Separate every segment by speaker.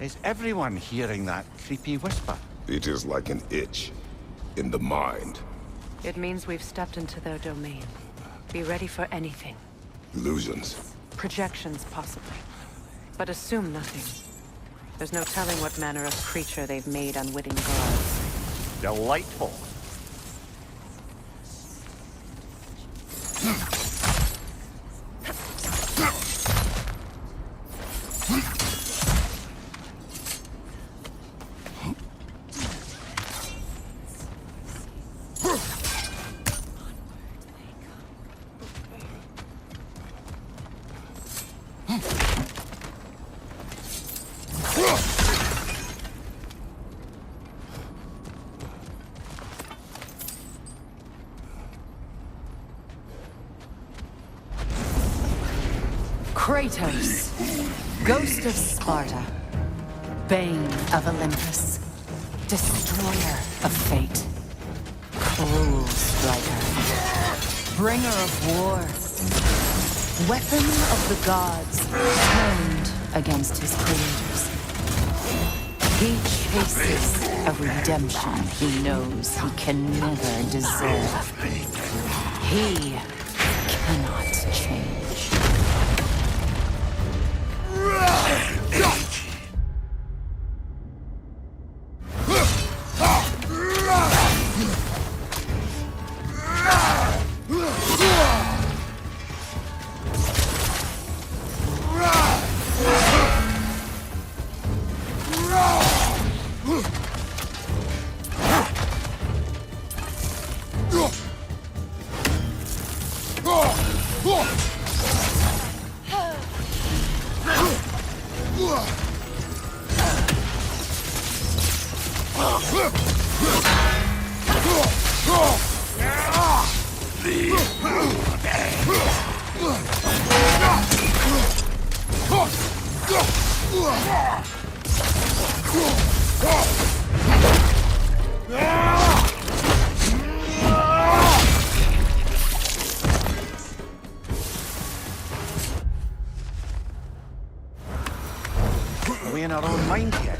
Speaker 1: Is everyone hearing that creepy whisper?
Speaker 2: It is like an itch in the mind.
Speaker 3: It means we've stepped into their domain. Be ready for anything.
Speaker 2: Illusions.
Speaker 3: Projections, possibly. But assume nothing. There's no telling what manner of creature they've made unwitting guards.
Speaker 1: Delightful.
Speaker 4: Kratos, Ghost of Sparta, Bane of Olympus, Destroyer of Fate, Cruel Striker, Bringer of War, Weapon of the Gods, turned against his creators. He chases a redemption he knows he can never deserve. He cannot change.
Speaker 1: Are we in our own mind yet?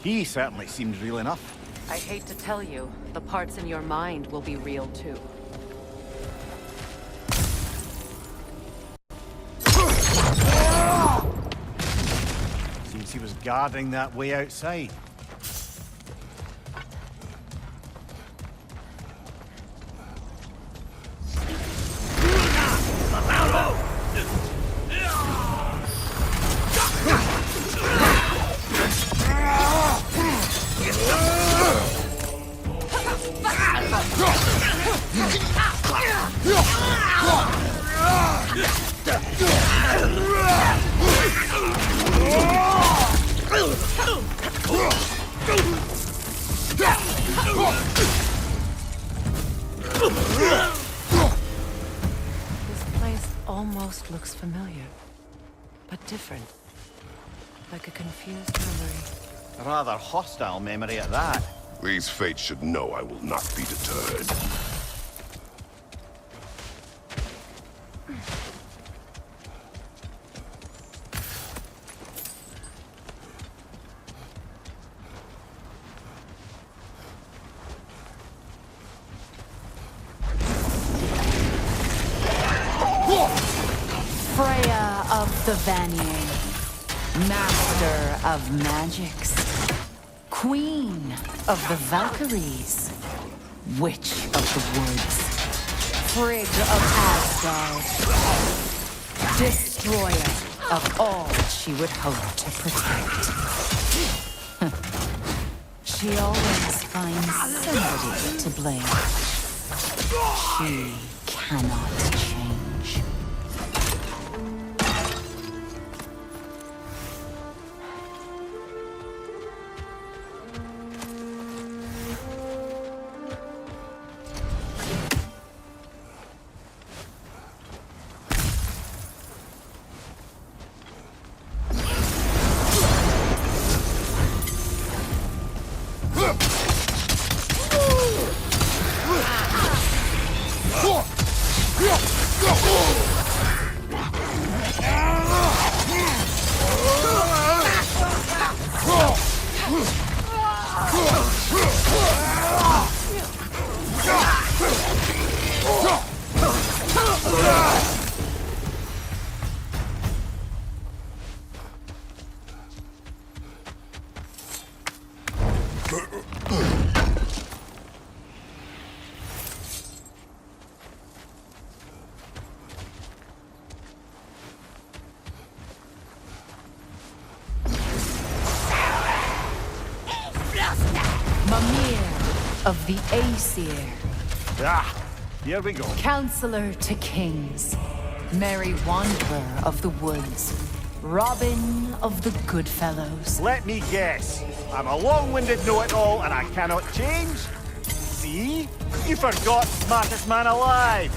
Speaker 1: He certainly seems real enough.
Speaker 3: I hate to tell you, the parts in your mind will be real too.
Speaker 1: Seems he was guarding that way outside.
Speaker 3: This place almost looks familiar, but different. Like a confused memory.
Speaker 1: A rather hostile memory at that.
Speaker 2: These fates should know I will not be deterred.
Speaker 4: Freya of the Vanir, Master of Magics, Queen of the Valkyries, Witch of the Woods, Frigg of Asgard, Destroyer of all that she would hope to protect. She always finds somebody to blame. She cannot change. Amir of the Aesir,
Speaker 1: Ah, here we go.
Speaker 4: Counselor to Kings, Merry Wanderer of the Woods, Robin of the Goodfellows.
Speaker 1: Let me guess. I'm a long-winded know-it-all and I cannot change? See? You forgot smartest man alive.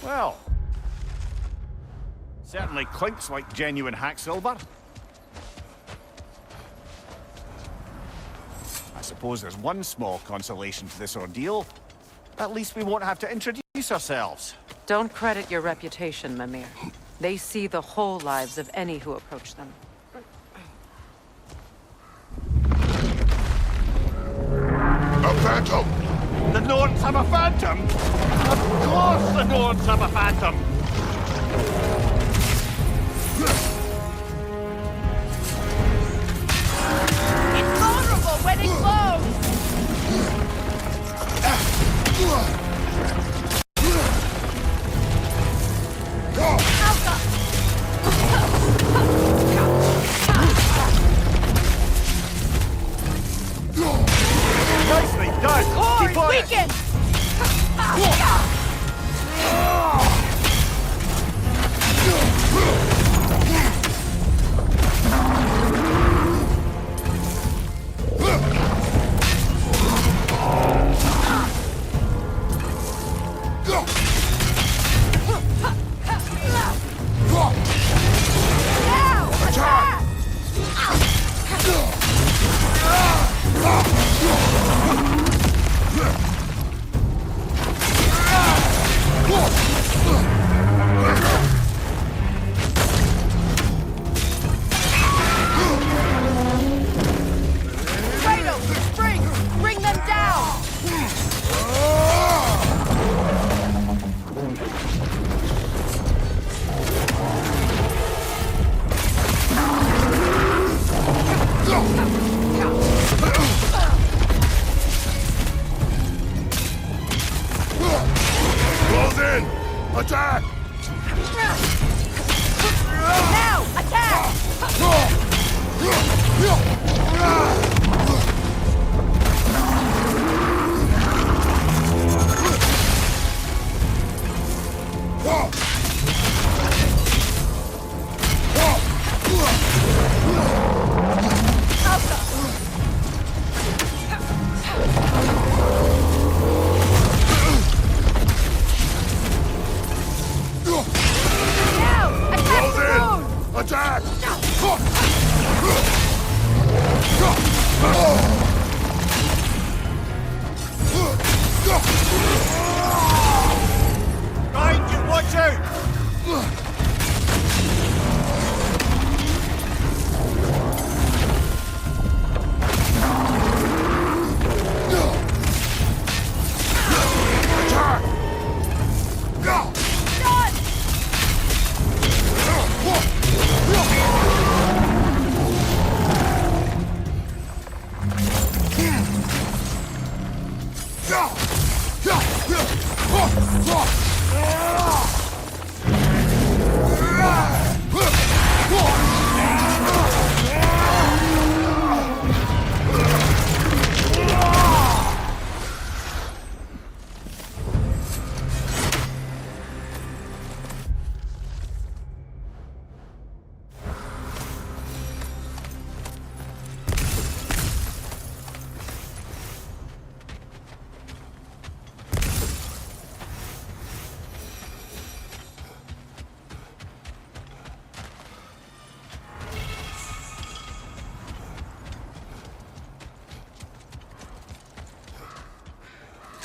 Speaker 1: Well, certainly clinks like genuine hack silver. I suppose there's one small consolation to this ordeal. At least we won't have to introduce ourselves.
Speaker 3: Don't credit your reputation, Mimir. They see the whole lives of any who approach them.
Speaker 2: A phantom!
Speaker 1: The Norns have a phantom? Of course the Norns have a phantom!
Speaker 4: It's vulnerable when it glows!
Speaker 1: Nicely done!
Speaker 4: Core
Speaker 1: Keep
Speaker 4: is
Speaker 1: on it!
Speaker 4: weakened!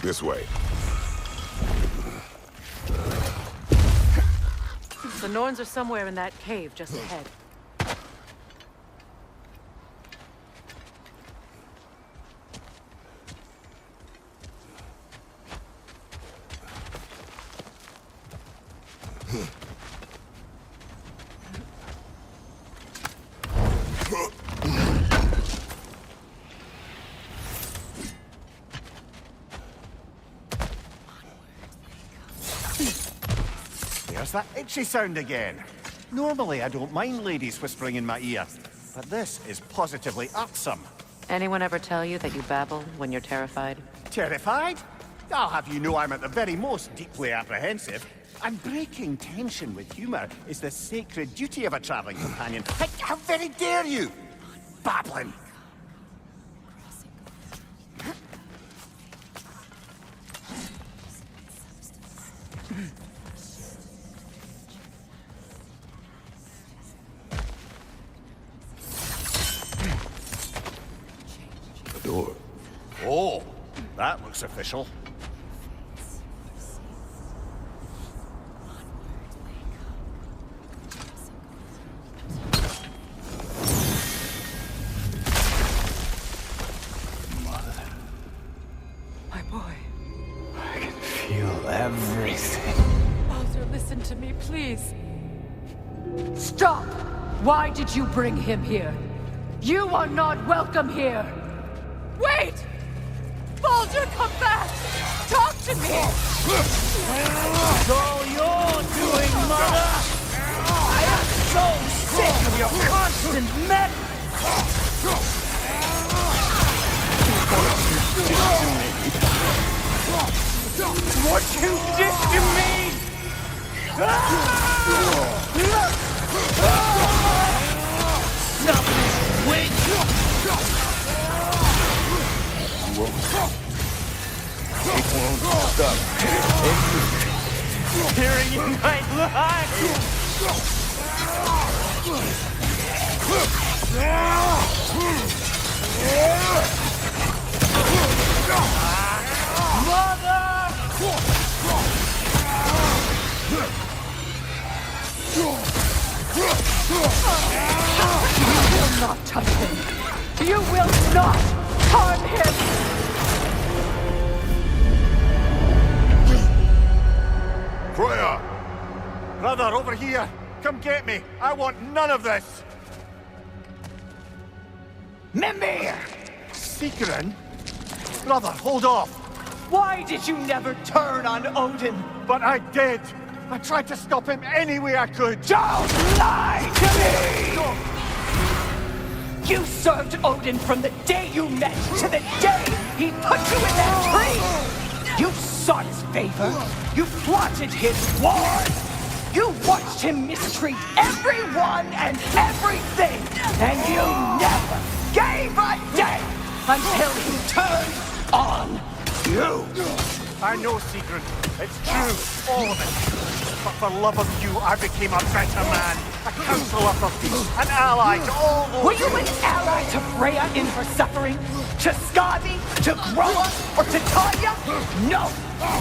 Speaker 2: This way.
Speaker 3: The Norns are somewhere in that cave just ahead.
Speaker 1: There's that itchy sound again. Normally I don't mind ladies whispering in my ear, but this is positively irksome.
Speaker 3: Anyone ever tell you that you babble when you're terrified?
Speaker 1: Terrified? I'll have you know I'm at the very most deeply apprehensive. And breaking tension with humor is the sacred duty of a traveling companion. How very dare you! Babbling!
Speaker 2: The door.
Speaker 1: Oh, that looks official.
Speaker 3: My boy.
Speaker 5: I can feel everything.
Speaker 3: Baldur, listen to me, please.
Speaker 4: Stop! Why did you bring him here? You are not welcome here!
Speaker 3: Wait! Baldur, come back! Talk to me!
Speaker 5: It's all you're doing, Mother! I am so sick of your constant what you did to me! Stop this witch!
Speaker 2: It won't stop.
Speaker 5: Tearing in my life! Mother!
Speaker 4: You will not touch him! You will not harm him!
Speaker 2: Freya!
Speaker 1: Brother, over here! Come get me! I want none of this!
Speaker 5: Mimir!
Speaker 1: Secret? Brother, hold off!
Speaker 5: Why did you never turn on Odin?
Speaker 1: But I did! I tried to stop him any way I could!
Speaker 5: Don't lie to me! You served Odin from the day you met to the day he put you in that tree! You sought his favor. You plotted his wars. You watched him mistreat everyone and everything. And you never gave a damn until he turned on you.
Speaker 1: I know, Secret. It's true, all of it. But for love of you, I became a better man. A counselor for peace, an ally to all those...
Speaker 5: Were you an ally to Freya in her suffering? To Skadi? To Groa? Or to Tanya? No!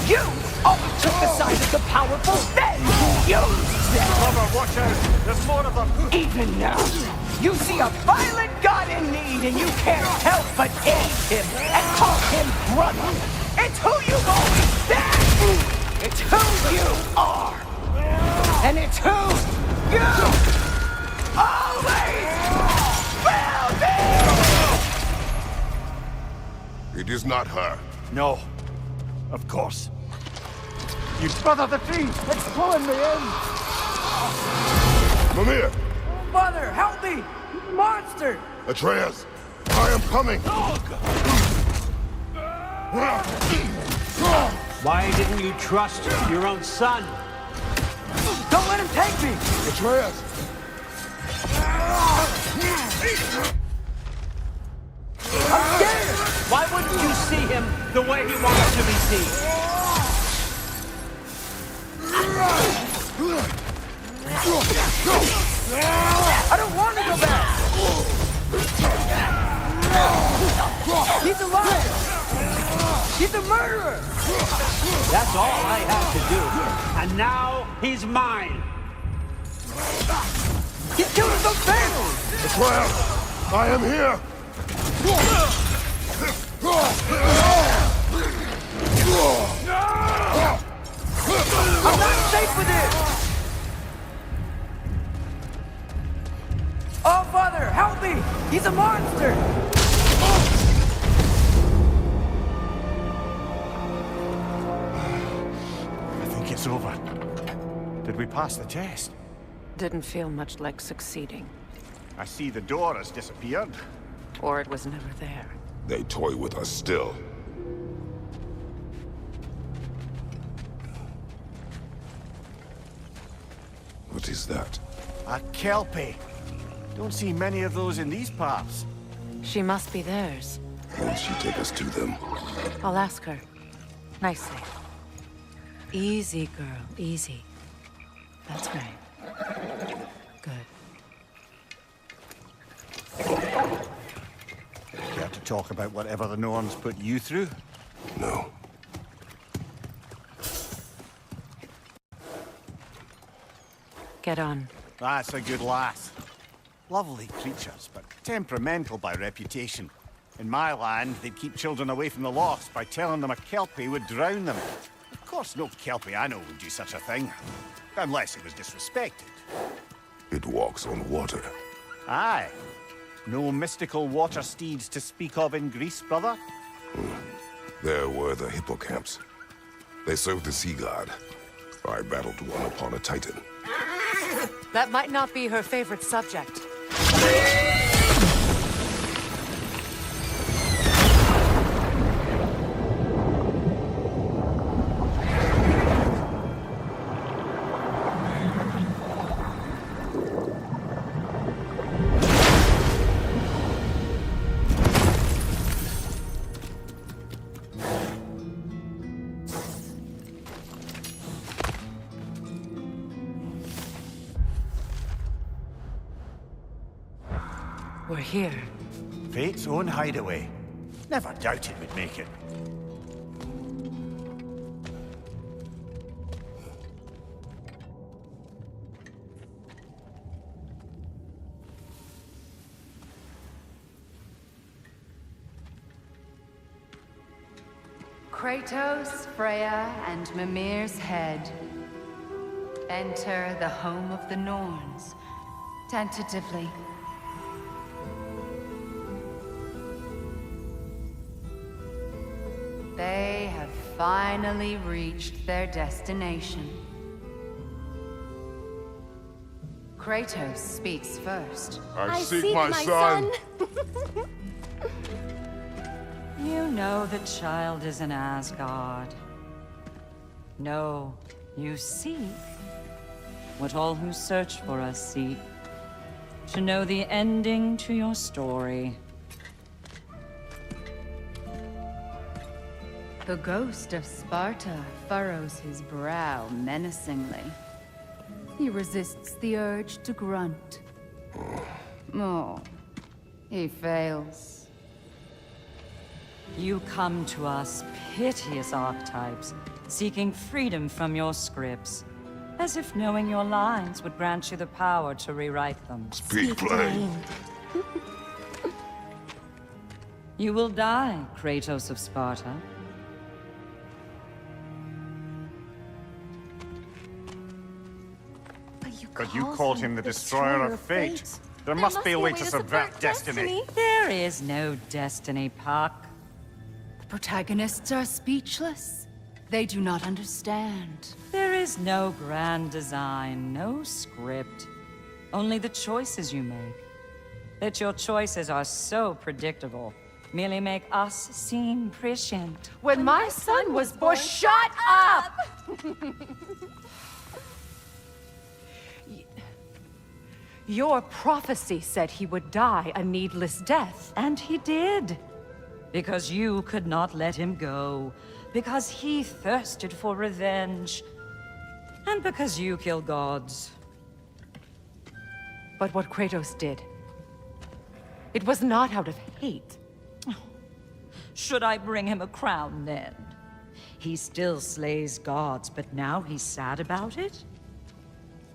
Speaker 5: You always took the side of the powerful, then used them!
Speaker 1: Brother, watch out! There's more of them!
Speaker 5: Even now, you see a violent god in need and you can't help but aid him and call him brother! It's who you've always been! It's who you are! And it's who you always will be!
Speaker 2: It is not her.
Speaker 1: No. Of course. You brother the tree! It's pulling me in!
Speaker 2: Mimir!
Speaker 5: Mother, help me! Monster!
Speaker 2: Atreus! I am coming!
Speaker 6: Why didn't you trust your own son?
Speaker 5: Don't let him take me!
Speaker 2: Atreus!
Speaker 5: I'm scared!
Speaker 6: Why wouldn't you see him the way he wants to be seen?
Speaker 5: I don't want to go back! He's a liar! He's a murderer!
Speaker 6: That's all I had to do. And now he's mine.
Speaker 5: He's killing the thing!
Speaker 2: Claire, I am here!
Speaker 5: I'm not safe with it! Oh, Father, help me! He's a monster!
Speaker 1: I think it's over. Did we pass the test?
Speaker 3: Didn't feel much like succeeding.
Speaker 1: I see the door has disappeared.
Speaker 3: Or it was never there.
Speaker 2: They toy with us still. What is that?
Speaker 1: A Kelpie. Don't see many of those in these parts.
Speaker 3: She must be theirs.
Speaker 2: Will she take us to them?
Speaker 3: I'll ask her. Nicely. Easy, girl. Easy. That's right. Good.
Speaker 1: Care to talk about whatever the Norns put you through?
Speaker 2: No.
Speaker 3: Get on.
Speaker 1: That's a good lass. Lovely creatures, but temperamental by reputation. In my land, they'd keep children away from the lost by telling them a Kelpie would drown them. Of course, no Kelpie I know would do such a thing. Unless it was disrespected.
Speaker 2: It walks on water.
Speaker 1: Aye. No mystical water steeds to speak of in Greece, brother?
Speaker 2: There were the hippocamps. They served the sea god. I battled one upon a titan.
Speaker 3: That might not be her favorite subject. We're here.
Speaker 1: Fate's own hideaway. Never doubted we'd make it.
Speaker 4: Kratos, Freya, and Mimir's head. Enter the home of the Norns. Tentatively. They have finally reached their destination. Kratos speaks first.
Speaker 2: I seek my son.
Speaker 7: You know the child is in Asgard. No, you seek what all who search for us seek. To know the ending to your story.
Speaker 4: The ghost of Sparta furrows his brow menacingly. He resists the urge to grunt. Oh, he fails.
Speaker 7: You come to us, piteous archetypes, seeking freedom from your scripts. As if knowing your lines would grant you the power to rewrite them.
Speaker 2: Speak plain.
Speaker 7: You will die, Kratos of Sparta.
Speaker 1: But you called him the destroyer of fate. There must be a way to subvert destiny.
Speaker 7: There is no destiny, Puck.
Speaker 4: The protagonists are speechless. They do not understand.
Speaker 7: There is no grand design, no script. Only the choices you make. That your choices are so predictable, merely make us seem prescient.
Speaker 3: When my son was born, shut up! Your prophecy said he would die a needless death.
Speaker 7: And he did. Because you could not let him go. Because he thirsted for revenge. And because you kill gods.
Speaker 3: But what Kratos did, it was not out of hate.
Speaker 7: Should I bring him a crown then? He still slays gods, but now he's sad about it?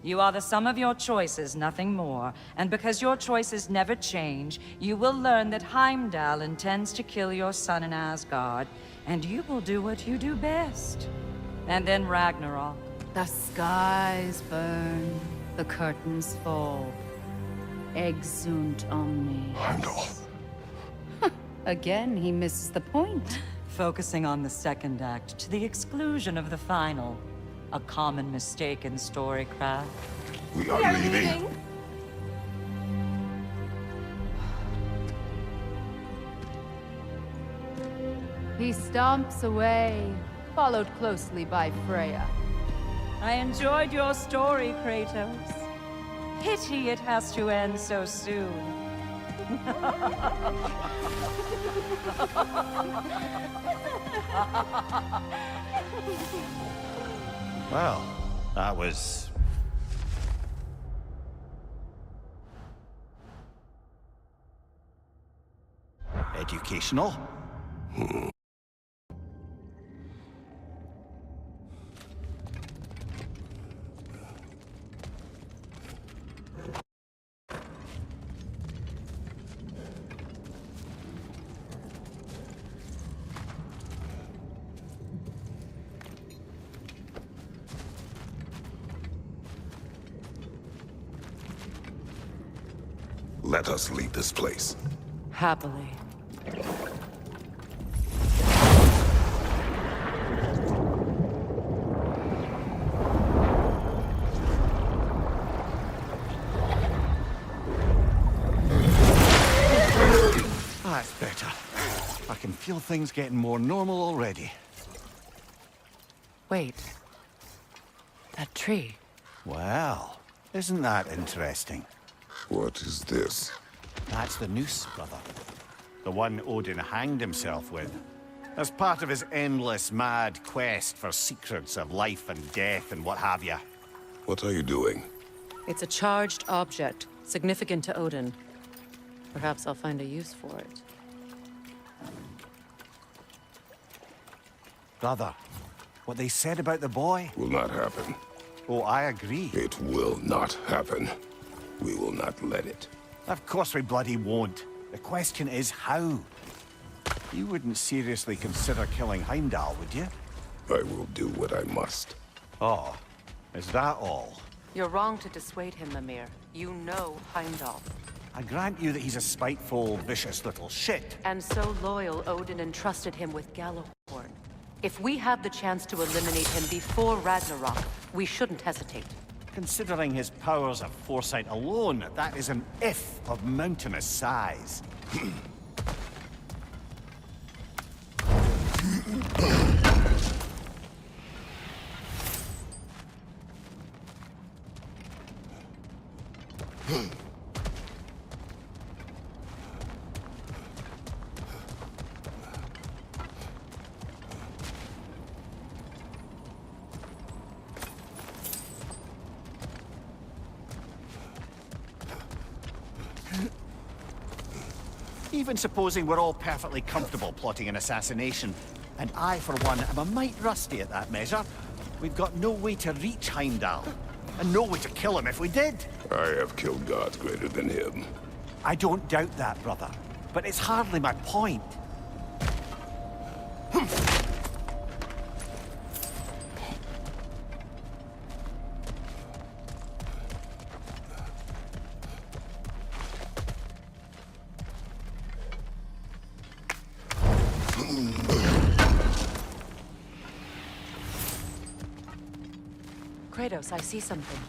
Speaker 7: You are the sum of your choices, nothing more. And because your choices never change, you will learn that Heimdall intends to kill your son in Asgard, and you will do what you do best. And then Ragnarok.
Speaker 4: The skies burn, the curtains fall. Exunt omnes.
Speaker 2: Heimdall.
Speaker 4: Again, he misses the point.
Speaker 7: Focusing on the second act to the exclusion of the final. A common mistake in storycraft.
Speaker 2: We are leaving.
Speaker 4: He stomps away, followed closely by Freya.
Speaker 7: I enjoyed your story, Kratos. Pity it has to end so soon.
Speaker 1: Well, that was... educational.
Speaker 2: Let us leave this place.
Speaker 3: Happily.
Speaker 1: That's better. I can feel things getting more normal already.
Speaker 3: Wait. That tree.
Speaker 1: Well, isn't that interesting?
Speaker 2: What is this?
Speaker 1: That's the noose, brother. The one Odin hanged himself with. As part of his endless, mad quest for secrets of life and death and what have you.
Speaker 2: What are you doing?
Speaker 3: It's a charged object, significant to Odin. Perhaps I'll find a use for it.
Speaker 1: Brother, what they said about the boy?
Speaker 2: Will not happen.
Speaker 1: Oh, I agree.
Speaker 2: It will not happen. We will not let it.
Speaker 1: Of course we bloody won't. The question is how. You wouldn't seriously consider killing Heimdall, would you?
Speaker 2: I will do what I must.
Speaker 1: Oh, is that all?
Speaker 3: You're wrong to dissuade him, Mimir. You know Heimdall.
Speaker 1: I grant you that he's a spiteful, vicious little shit.
Speaker 3: And so loyal, Odin entrusted him with Gjallarhorn. If we have the chance to eliminate him before Ragnarok, we shouldn't hesitate.
Speaker 1: Considering his powers of foresight alone, that is an if of mountainous size. Even supposing we're all perfectly comfortable plotting an assassination, and I, for one, am a mite rusty at that measure, we've got no way to reach Heimdall, and no way to kill him if we did.
Speaker 2: I have killed gods greater than him.
Speaker 1: I don't doubt that, brother, but it's hardly my point.
Speaker 3: Kratos, I see something.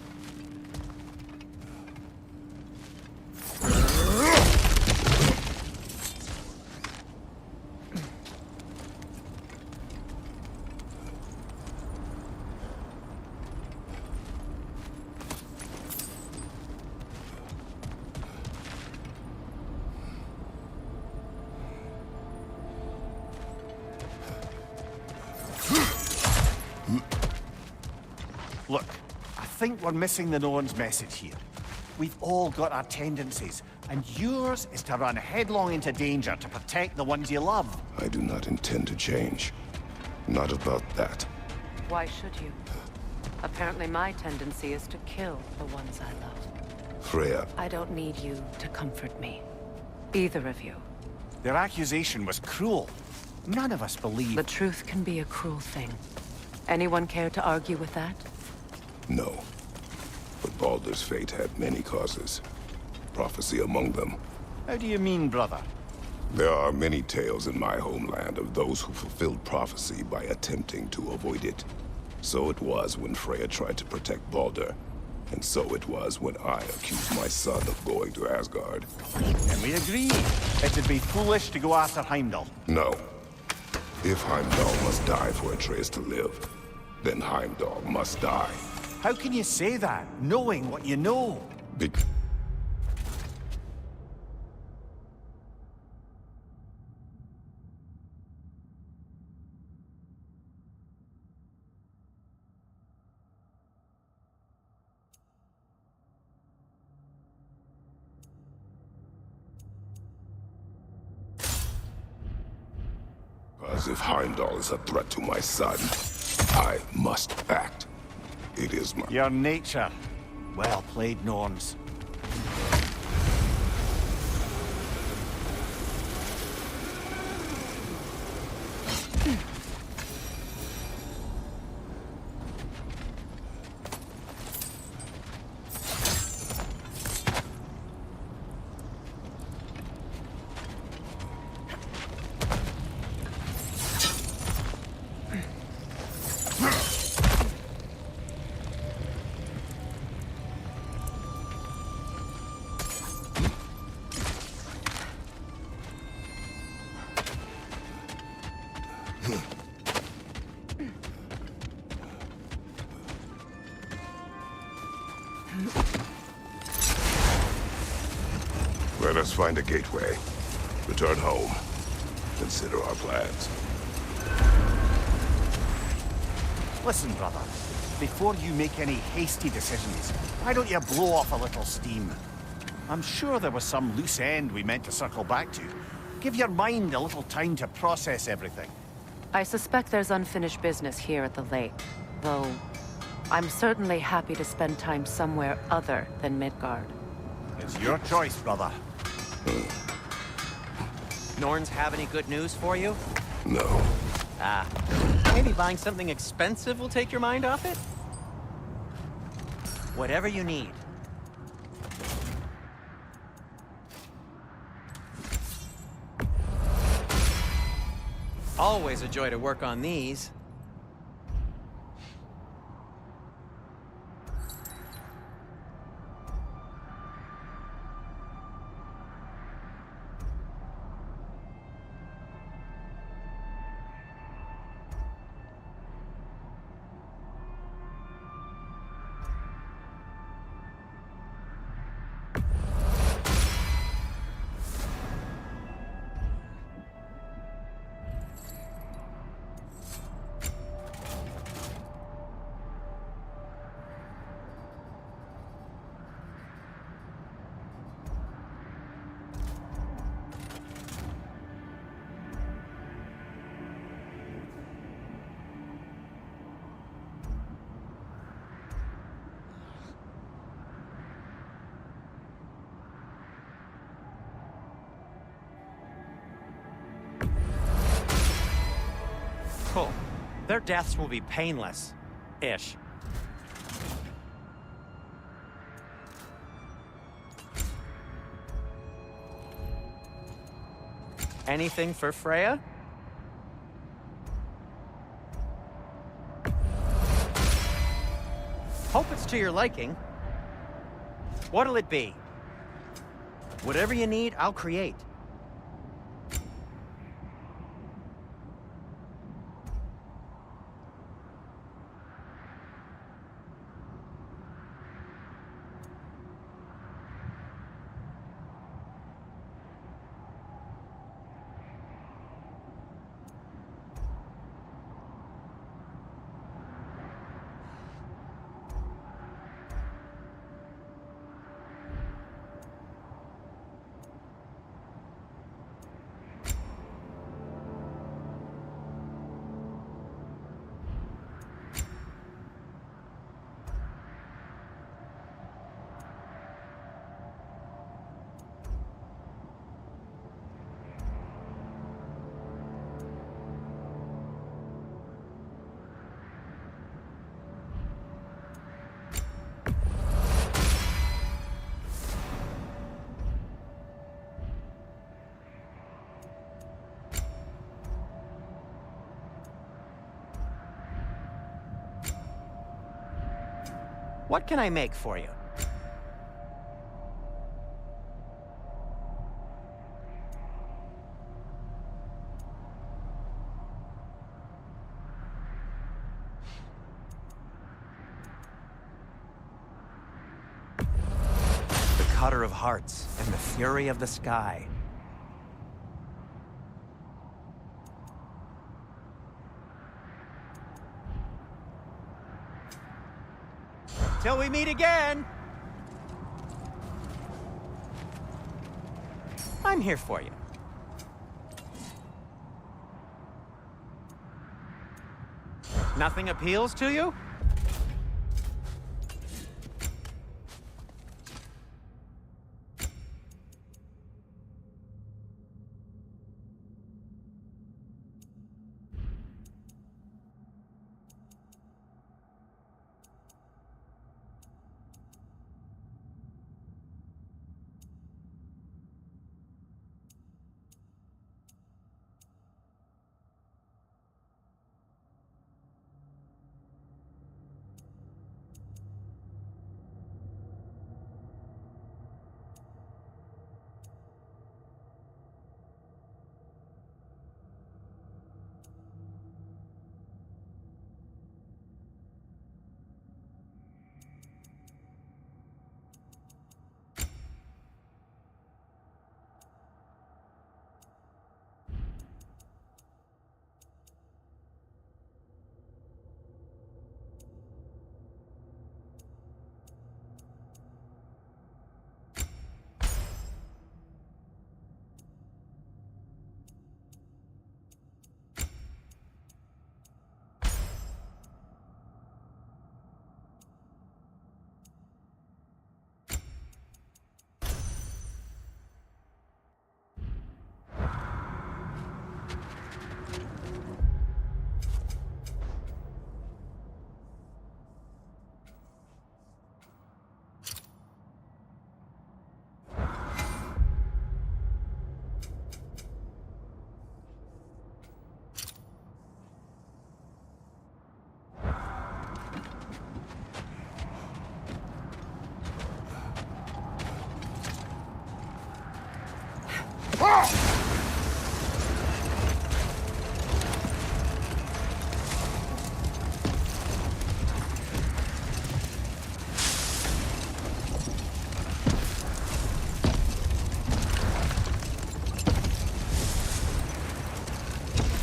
Speaker 1: Look, I think we're missing the Norn's message here. We've all got our tendencies, and yours is to run headlong into danger to protect the ones you love.
Speaker 2: I do not intend to change. Not about that.
Speaker 3: Why should you? Apparently my tendency is to kill the ones I love.
Speaker 2: Freya,
Speaker 3: I don't need you to comfort me. Either of you.
Speaker 1: Their accusation was cruel. None of us believe...
Speaker 3: The truth can be a cruel thing. Anyone care to argue with that?
Speaker 2: no. But Baldur's fate had many causes. Prophecy among them.
Speaker 1: How do you mean, brother?
Speaker 2: There are many tales in my homeland of those who fulfilled prophecy by attempting to avoid it. So it was when Freya tried to protect Baldur. And so it was when I accused my son of going to Asgard.
Speaker 1: And we agree. It'd be foolish to go after Heimdall.
Speaker 2: No. If Heimdall must die for Atreus to live, then Heimdall must die.
Speaker 1: How can you say that, knowing what you know?
Speaker 2: Because if Heimdall is a threat to my son, I must act. It is my...
Speaker 1: Your nature. Well played, Norns.
Speaker 2: Let us find a gateway. Return home. Consider our plans.
Speaker 1: Listen, brother. Before you make any hasty decisions, why don't you blow off a little steam? I'm sure there was some loose end we meant to circle back to. Give your mind a little time to process everything.
Speaker 3: I suspect there's unfinished business here at the lake, though I'm certainly happy to spend time somewhere other than Midgard.
Speaker 1: It's your choice, brother.
Speaker 6: Norns have any good news for you?
Speaker 2: No.
Speaker 6: Ah, maybe buying something expensive will take your mind off it? Whatever you need. Always a joy to work on these. Cool. Their deaths will be painless. Ish. Anything for Freya? Hope it's to your liking. What'll it be? Whatever you need, I'll create. What can I make for you? The Cutter of Hearts and the Fury of the Sky. Till we meet again! I'm here for you. Nothing appeals to you?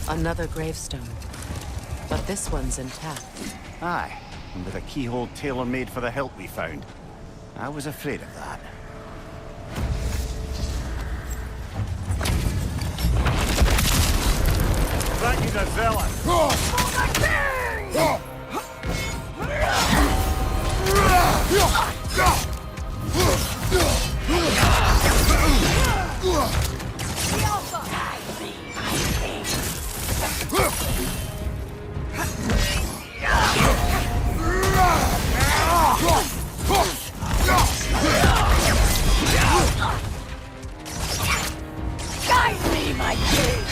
Speaker 3: Another gravestone. But this one's intact.
Speaker 1: Aye, and with a keyhole tailor-made for the hilt we found. I was afraid of that. Thank you, the zealot.
Speaker 5: Guide me, my king!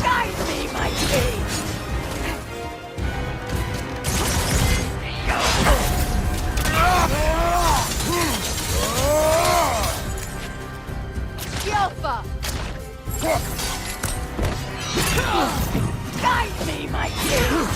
Speaker 5: Guide me, my king! Alpha! Guide me, my king!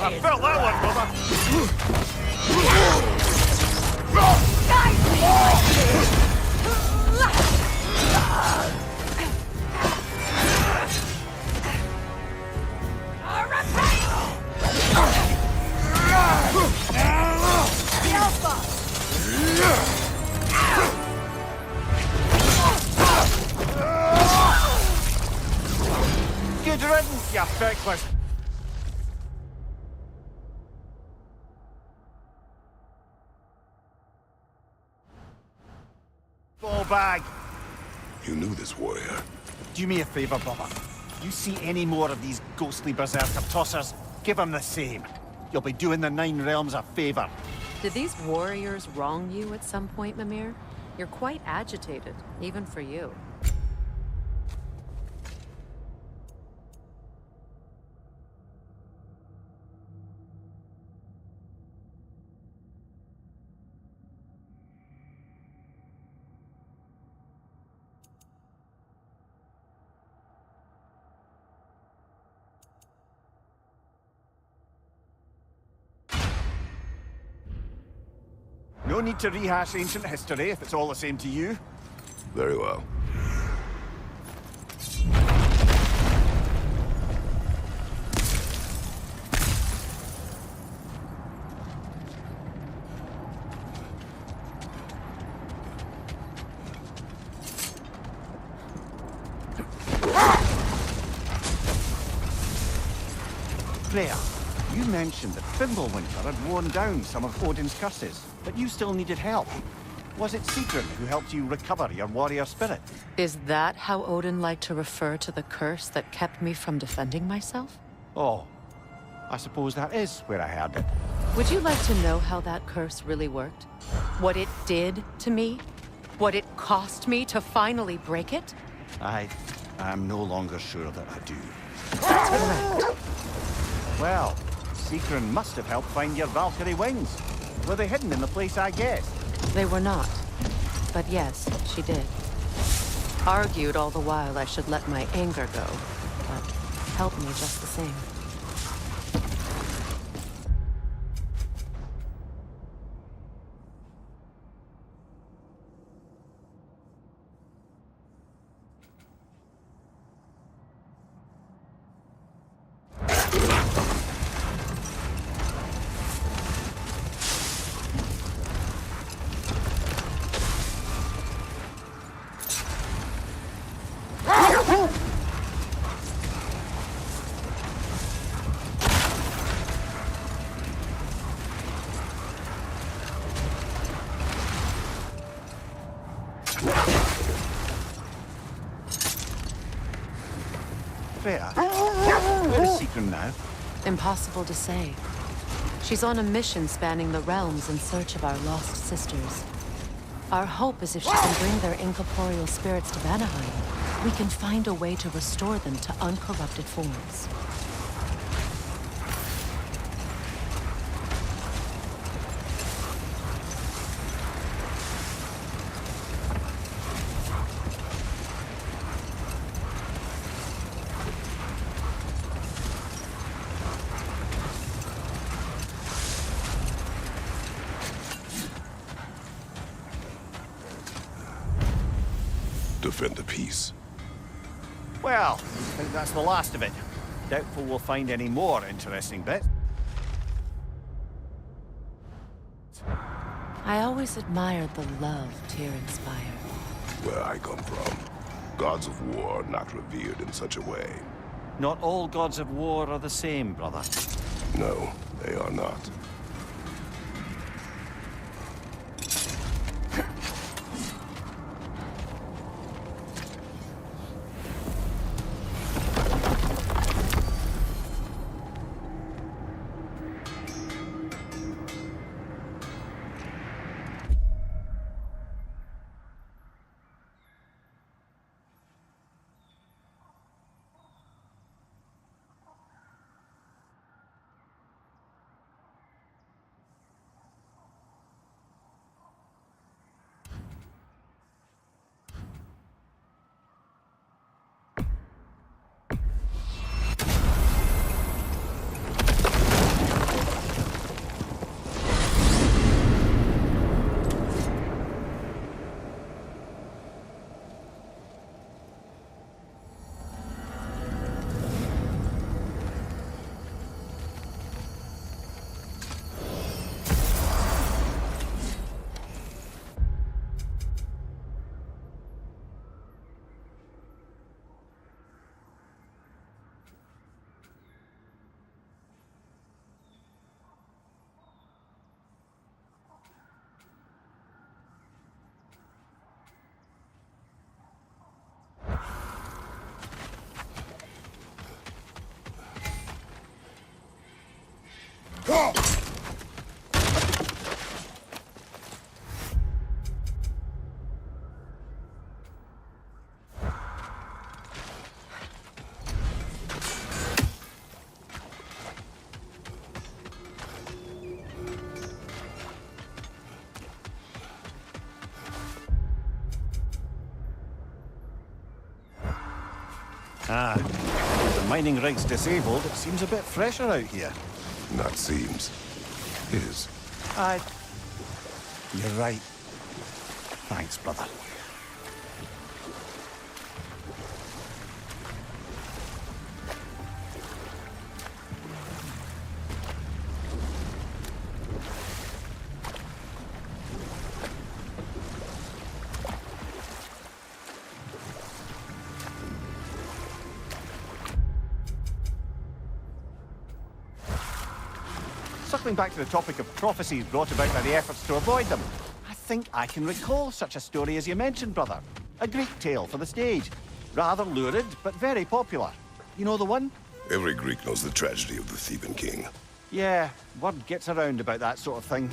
Speaker 1: I felt that one, brother. Good riddance, you feckless. Ball bag.
Speaker 2: You knew this warrior.
Speaker 1: Do me a favor, brother. You see any more of these ghostly berserker tossers, give them the same. You'll be doing the Nine Realms a favor.
Speaker 3: Did these warriors wrong you at some point, Mimir? You're quite agitated, even for you.
Speaker 1: No need to rehash ancient history if it's all the same to you.
Speaker 2: Very well.
Speaker 1: Freya, you mentioned that Fimbulwinter had worn down some of Odin's curses, but you still needed help. Was it Sigrun who helped you recover your warrior spirit?
Speaker 3: Is that how Odin liked to refer to the curse that kept me from defending myself?
Speaker 1: Oh, I suppose that is where I heard it.
Speaker 3: Would you like to know how that curse really worked? What it did to me? What it cost me to finally break it?
Speaker 1: I am no longer sure that I do.
Speaker 3: That's correct.
Speaker 1: Well, Sigrun must have helped find your Valkyrie wings. Were they hidden in the place I guessed?
Speaker 3: They were not. But yes, she did. Argued all the while I should let my anger go, but helped me just the same.
Speaker 1: bedroom now?
Speaker 3: Impossible to say. She's on a mission spanning the realms in search of our lost sisters. Our hope is if she can bring their incorporeal spirits to Vanaheim, we can find a way to restore them to uncorrupted forms.
Speaker 2: Defend the peace.
Speaker 1: Well, I think that's the last of it. Doubtful we'll find any more interesting bits.
Speaker 3: I always admired the love Tyr inspired.
Speaker 2: Where I come from, gods of war are not revered in such a way.
Speaker 6: Not all gods of war are the same, brother.
Speaker 2: No, they are not.
Speaker 1: Ah, with the mining rig's disabled, it seems a bit fresher out here.
Speaker 2: Not seems. Is.
Speaker 1: You're right. Thanks, brother. Circling back to the topic of prophecies brought about by the efforts to avoid them, I think I can recall such a story as you mentioned, brother. A Greek tale for the stage. Rather lurid, but very popular. You know the one?
Speaker 2: Every Greek knows the tragedy of the Theban king.
Speaker 1: Yeah, word gets around about that sort of thing.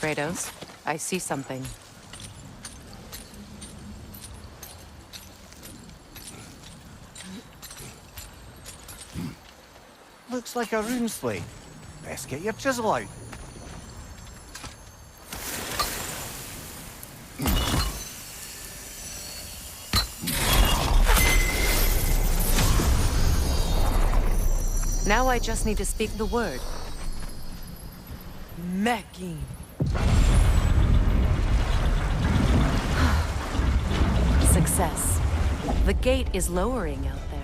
Speaker 3: Kratos. I see something.
Speaker 1: Looks like a rune slate. Best get your chisel out.
Speaker 3: Now I just need to speak the word. Meching. Success. The gate is lowering out there.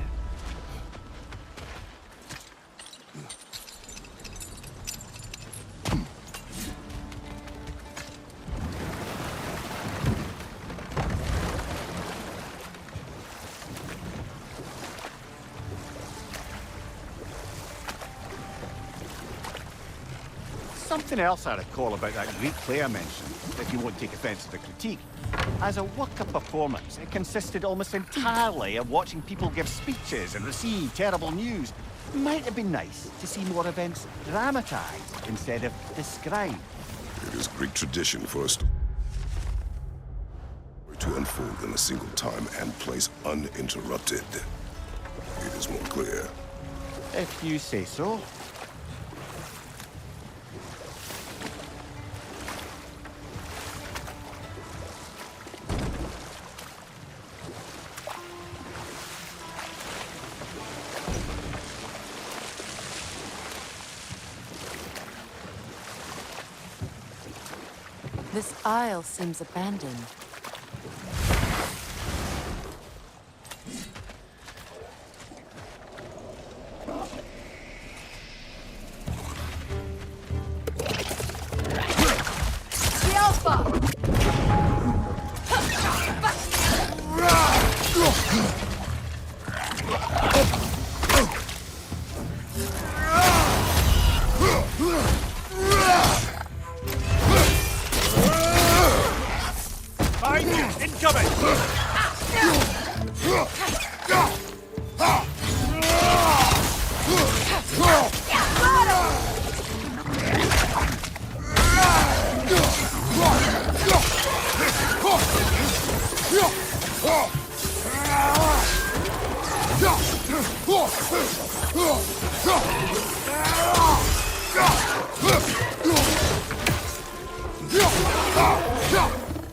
Speaker 1: Something else I recall about that Greek play I mentioned, if you won't take offense to the critique. As a work of performance, it consisted almost entirely of watching people give speeches and receive terrible news. Might have been nice to see more events dramatized instead of described.
Speaker 2: It is Greek tradition for us to unfold in a single time and place uninterrupted. It is more clear.
Speaker 1: If you say so.
Speaker 3: This isle seems abandoned.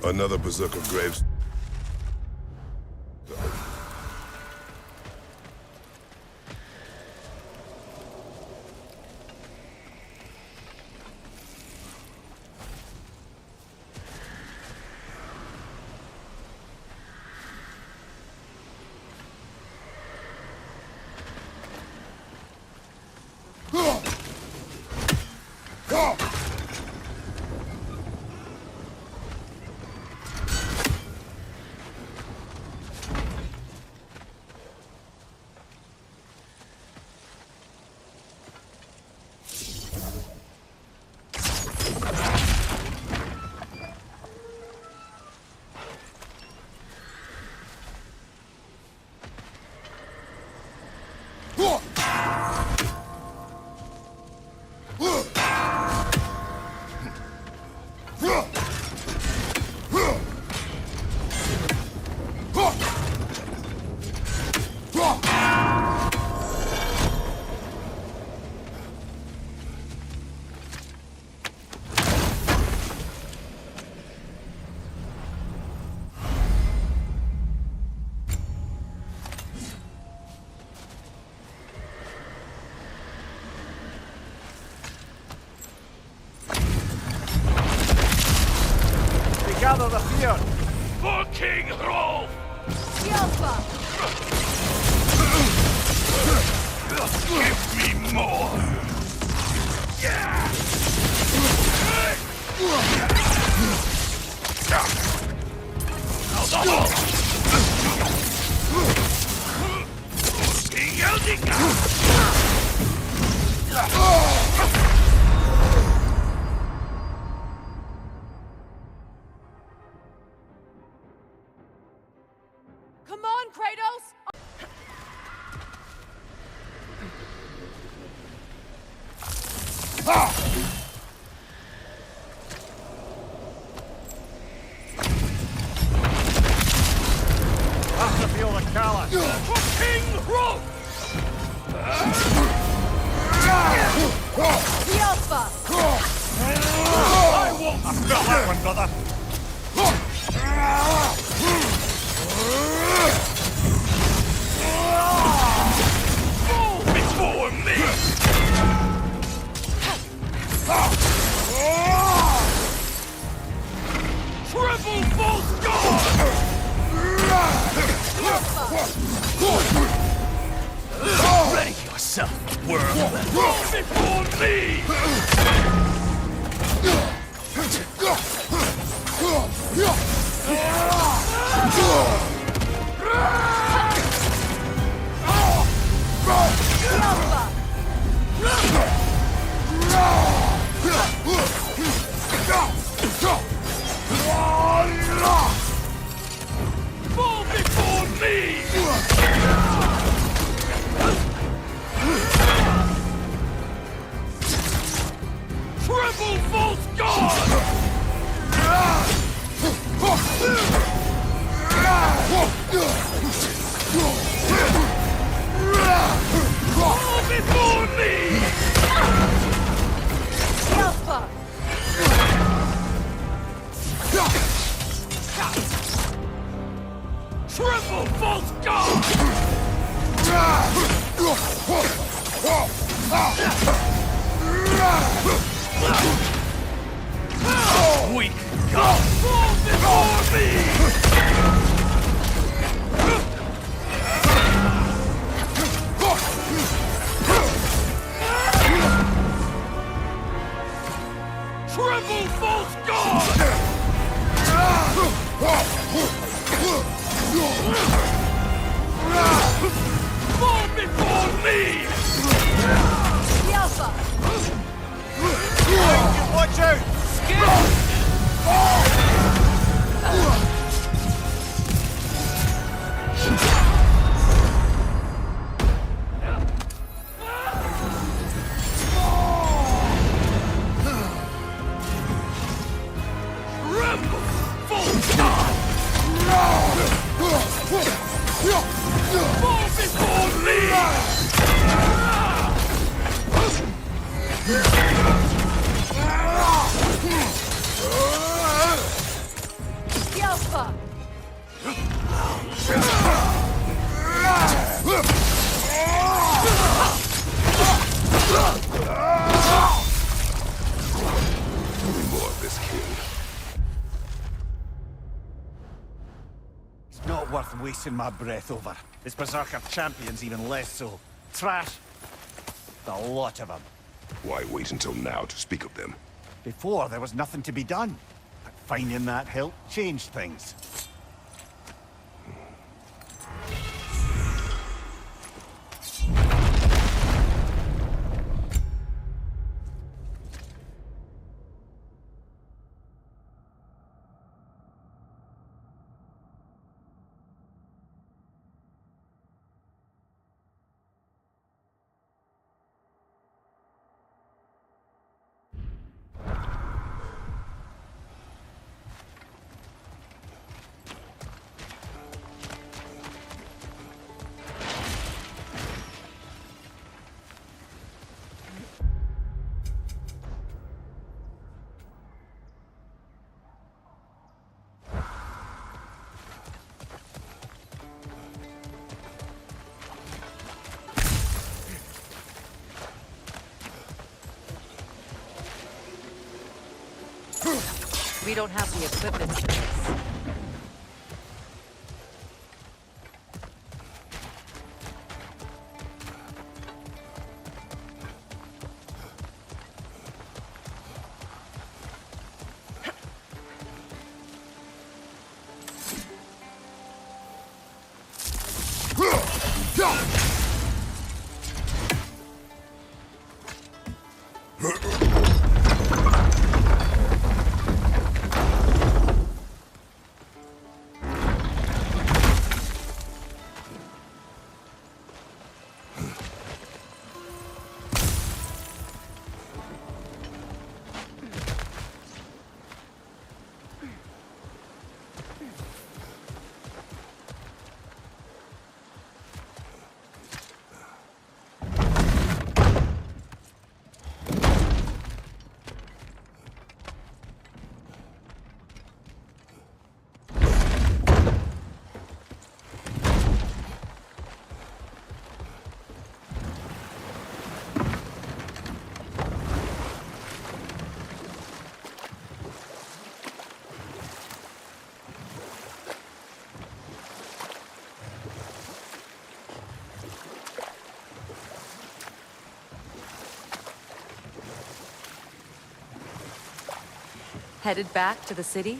Speaker 2: Another berserker graves.
Speaker 1: Gather the fear!
Speaker 8: For King Hrolf! Give me more! Now the hole! King Eldinga!
Speaker 3: Come on, Kratos!
Speaker 1: Got that one, brother.
Speaker 8: Before me! Triple false guard!
Speaker 1: Ready yourself, worm.
Speaker 8: Fall before me! Fall before me! Triple false guard! Fall before me! Triple false guard! Weak God! Fall before me! Triple false guard! Fall before me!
Speaker 1: Watch out!
Speaker 8: Triple false guard! Fall before me!
Speaker 2: More of this king.
Speaker 1: It's not worth wasting my breath over. This Berserker champion's even less so. Trash. A lot of them.
Speaker 2: Why wait until now to speak of them?
Speaker 1: Before, there was nothing to be done. But finding that hilt changed things.
Speaker 3: We don't have the equipment for this. Headed back to the city?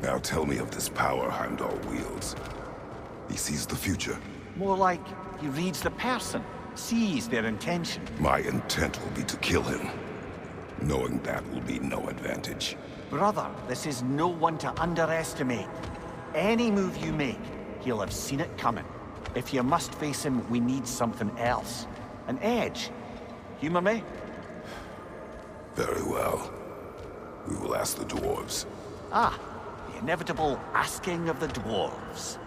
Speaker 2: Now tell me of this power Heimdall wields. He sees the future.
Speaker 1: More like he reads the person, sees their intention.
Speaker 2: My intent will be to kill him. Knowing that will be no advantage.
Speaker 1: Brother, this is no one to underestimate. Any move you make, he'll have seen it coming. If you must face him, we need something else. An edge. Humor me?
Speaker 2: Very well. We will ask the dwarves.
Speaker 1: Ah, the inevitable asking of the dwarves.